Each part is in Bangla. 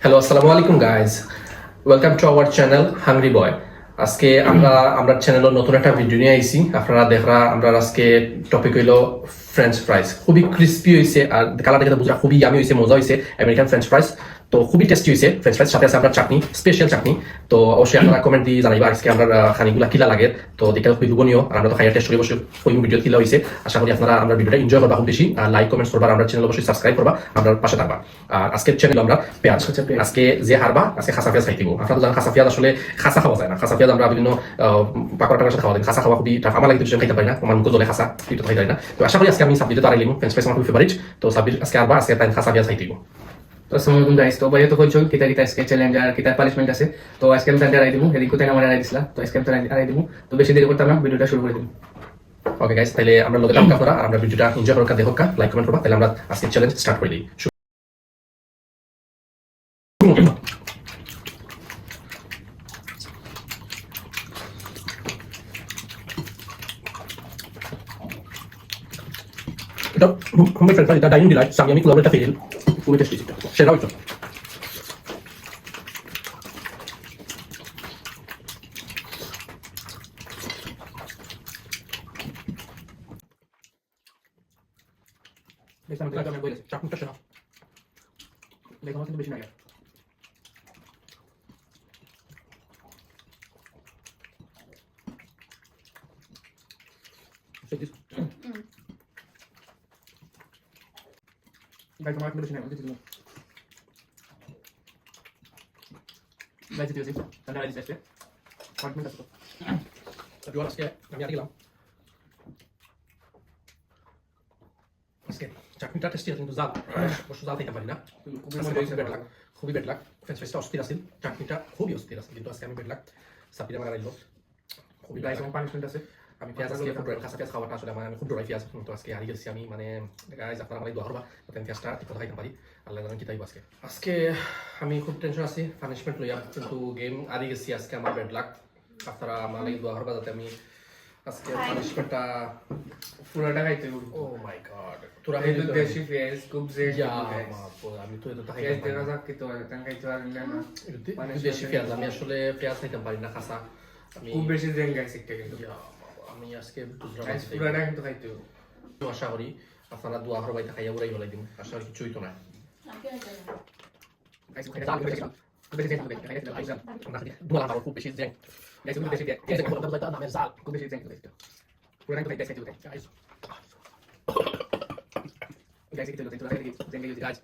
হ্যালো, আসসালামু আলাইকুম guys. Welcome to our channel hungry boy. আজকে আমরা চ্যানেলের নতুন একটা ভিডিও নিয়ে আইছি। আপনারা দেখরা আমরা আজকে টপিক হইল ফ্রেঞ্চ ফ্রাইস। খুবই ক্রিস্পি হয়েছে আর কালার দেখে বুঝা খুবই ইয়ামি হয়েছে, মজা হয়েছে আমেরিকান ফ্রেঞ্চ ফ্রাইস। তো খুবই টেস্টি হয়েছে ফ্রেঞ্চ ফ্রাইস। সাথে আছে আমরা চাটনি, স্পেশাল চাটনি। তো অবশ্যই আপনারা কমেন্ট দিয়ে জানাইবা আজকে আমরা খানিগুলা কিলা লাগে। তো দেখে খুবই লোভনীয় আর আমরা তো খাইয়া টেস্ট করে বসে ওই ভিডিও কিলা হয়েছে। আশা করি আপনারা আমরা ভিডিওটা এনজয় করবা খুব বেশি। আর লাইক কমেন্টস করবা, আমরা চ্যানেল অবশ্যই সাবস্ক্রাইব করবা, আমরা পাশে থাকবা। আর আজকের চ্যানেল আমরা পেঁয়াজ, আজকে যে হারবা আজকে খাসা পেঁয়াজ খাইতে। আপনারা তো জানেন খাসা পেঁয়াজ আসলে খাসা খাওয়া যায় না। খাসা পেঁয়াজ আমরা বিভিন্ন পাকড়া টাকার সাথে খাওয়া যায়। খাসা খাওয়া খুবই টাফ। আমার লাগে খাইতে পারি না, আমার মুখ জলে খাসা এটা খাইতে পারি না। তো আশা করি আজকে আমি সাব্বির তো আড়াইলিম ফ্রেঞ্চ ফ্রাইস আমার খুব ফেভারিট। তো সাব্বির আজকে আরবা আজকে তাই খাসা পেঁয়াজ খাইতে। তো আসসালামু আলাইকুম গাইস। তো বাইরে তো কইছন কিতা কিতা আজকে চ্যালেঞ্জ আর কিতা পানিশমেন্ট আছে। তো আজকে আমি তাদের আড়াই দিমু, এদিক কোথায় আমার আড়াই দিছিলা। তো আজকে আমি তাদের আড়াই দিমু। তো বেশি দেরি করতাম না, ভিডিওটা শুরু করে দিমু। ওকে গাইস, তাহলে আমরা লোকে কাম করা আর আমরা ভিডিওটা এনজয় করকা দেখোকা, লাইক কমেন্ট করবা। তাহলে আমরা আজকে চ্যালেঞ্জ স্টার্ট করে দিই। এটা হোমমেড ফ্রেঞ্চ ফ্রাইস, এটা ডাইনিং ডিলাইট, সামিয়ামি ক্লাবের একটা ফেল। খুবই টেস্টি এটা। সেটা হইতো দেখলাম তো আমি বলেছি চাটনিটা সেরা। দেখলাম কিন্তু বেশি না গেল। গাইস আমার কিন্তু বেশি না গেল, দিছি তুমি গাইস দিছি তাদের আড়াই দিছি আজকে কমেন্ট আছে। তো আজকে আমি আর গেলাম। আজকে চাটনিটা টেস্টি আছে কিন্তু জাল, অবশ্য জাল খাইতে পারি না। খুবই বেড লাগ। ফ্রেঞ্চ ফ্রাইসটা অস্থির আছে, চাটনিটা খুবই অস্থির আছে, কিন্তু আজকে আমি বেড লাগ। সাপির আমার আড়াইলো খুবই গাইস গাইস। আমার পানিশমেন্ট আছে। আমি পেঁয়াজ আজকে খুব কাঁচা পেঁয়াজ খাওয়াটা আসলে আমি খুব ডরাই পেঁয়াজ, তো আজকে হারিয়ে গেছি আমি। মানে গাইস আপনারা আমার দোয়া করবা যাতে আমি পেঁয়াজটা ঠিক কথা খাইতে পারি। আল্লাহ জানেন কি তাইব। আজকে আমি খুব টেনশন আছি পানিশমেন্ট লইয়া, কিন্তু গেম হারিয়ে গেছি আজকে। আমার বেড লাগ। আপনারা আমার লাগে দোয়া করবা যাতে আমি আজকে পানিশমেন্টটা পুরোটা খাইতে হবে। ও মাই গড। তোরা এই দেশি পেঁয়াজ খুব জেড আমি তো এটা পেঁয়াজ দেখা যাক কি তো তান খাইতে পারেন না। দেশি পেঁয়াজ, আমি আসলে পেঁয়াজ খাইতে পারি না খাসা। আমি খুব বেশি জেন গাইস একটা কিন্তু আমি আজকে গাইস পুরোটা কিন্তু খাইতে হবে। আশা করি আপনারা দোয়া করবাই খাইয়া উড়াই বলাই দিন। আশা করি কিছুই তো না। গাইস খাইতে খুব বেশি খুব বেশি জেন খাইতে গাইস খুব বেশি জ্যাং গাইস খুব বেশি নামের জাল খুব বেশি জেন খাইতে পুরোটা কিন্তু খাইতে হবে গাইস। গাইস কিন্তু তোরা জেন গাইস গাইস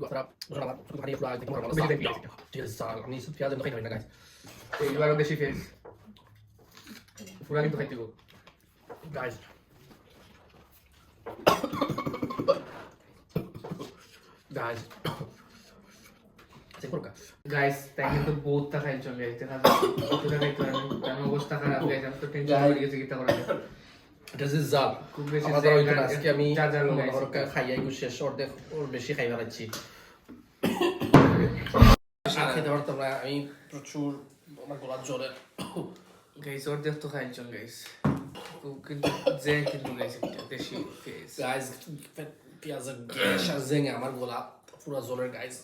আপনারা জনাব শুধু হারিয়ে পুরো দেখতে পারবেন। ঠিক আছে স্যার, আমি শুধু পেঁয়াজ খাইতে পারি না গাইস। এইবার দেশি পেঁয়াজ পুরোটা কিন্তু খাইতে হবে গাইস। গাইস গাইস তাই কিন্তু বহুতটা খাইছেন গাইস দেখা যাচ্ছে কতটা খাইতে পারেন। তার অবস্থা খারাপ গাইস, আমি তো টেনশন হয়ে গেছে কিটা করা যায়। This is জাল। খুব বেশি আমাদের ওই দিন আজকে আমি যা যা লোক খাইয়াই শেষ অর্ধেক ওর বেশি খাই ফেলাচ্ছি। খেতে পারতাম না আমি, প্রচুর আমার গলার জ্বরে। গাইস অর্ধেক তো খাইছেন গাইস কিন্তু যে কিন্তু গাইস একটা দেশি পেঁয়াজ গাইস পেঁয়াজের গ্যাস আর জেঙে আমার গলা পুরো জ্বরের গাইস।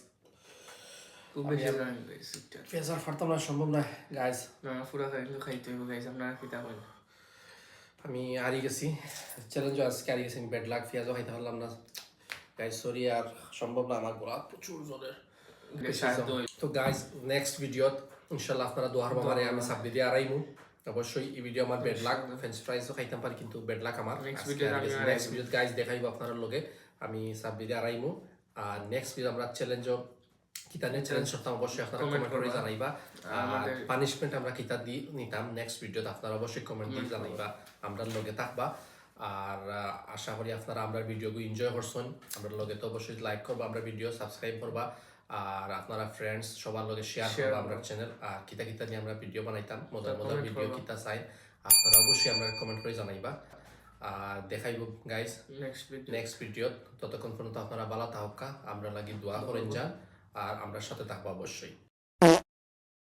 খুব বেশি জানেন গাইস এটা পেঁয়াজ আর ফাটতাম না, সম্ভব না গাইস। না পুরো খাইতে হবে গাইস। আপনারা কিটা হয় আমি হারিয়ে গেছি চ্যালেঞ্জ, আজকে হারিয়ে গেছি। বেড লাক, পেঁয়াজও খাইতে পারলাম না গাইস। সরি, আর সম্ভব না, আমার গলা প্রচুর জ্বরের। তো গাইস নেক্সট ভিডিও ইনশাআল্লাহ আপনারা দোয়া করবা মানে আমি সাব্বির দিয়ে আরাইমু। অবশ্যই এই ভিডিও আমার বেড লাক। ফ্রেঞ্চ ফ্রাইসও খাইতাম পারি কিন্তু বেড লাক আমার। নেক্সট ভিডিও গাইস দেখাইবো আপনারা লগে আমি সাব্বির দিয়ে আরাইমু। আর নেক্সট ভিডিও আমরা চ্যালেঞ্জও কিতানে চ্যালেঞ্জ করতাম, অবশ্যই আপনারা কমেন্ট করে জানাইবা। আর পানিশমেন্ট আমরা কিতা দি নিতাম নেক্সট ভিডিওতে আপনারা অবশ্যই কমেন্ট দিয়ে জানাইবা, আমরা লগে থাকবা। আর আশা করি আপনারা আমরা ভিডিওগুলো এনজয় করছেন। আমরা লগে তো অবশ্যই লাইক করবা, আমরা ভিডিও সাবস্ক্রাইব করবা, আর আপনারা ফ্রেন্ডস সবার লগে শেয়ার করবা আমরা চ্যানেল। আর কিতা কিতা নিয়ে আমরা ভিডিও বানাইতাম, মজার মজার ভিডিও কিতা চাই আপনারা অবশ্যই আমরা কমেন্ট করে জানাইবা। আর দেখাইবো গাইস নেক্সট ভিডিও। ততক্ষণ পর্যন্ত আপনারা ভালো থাকা, আমরা লাগি দোয়া করেন যান, আর আমরা সাথে থাকবো অবশ্যই।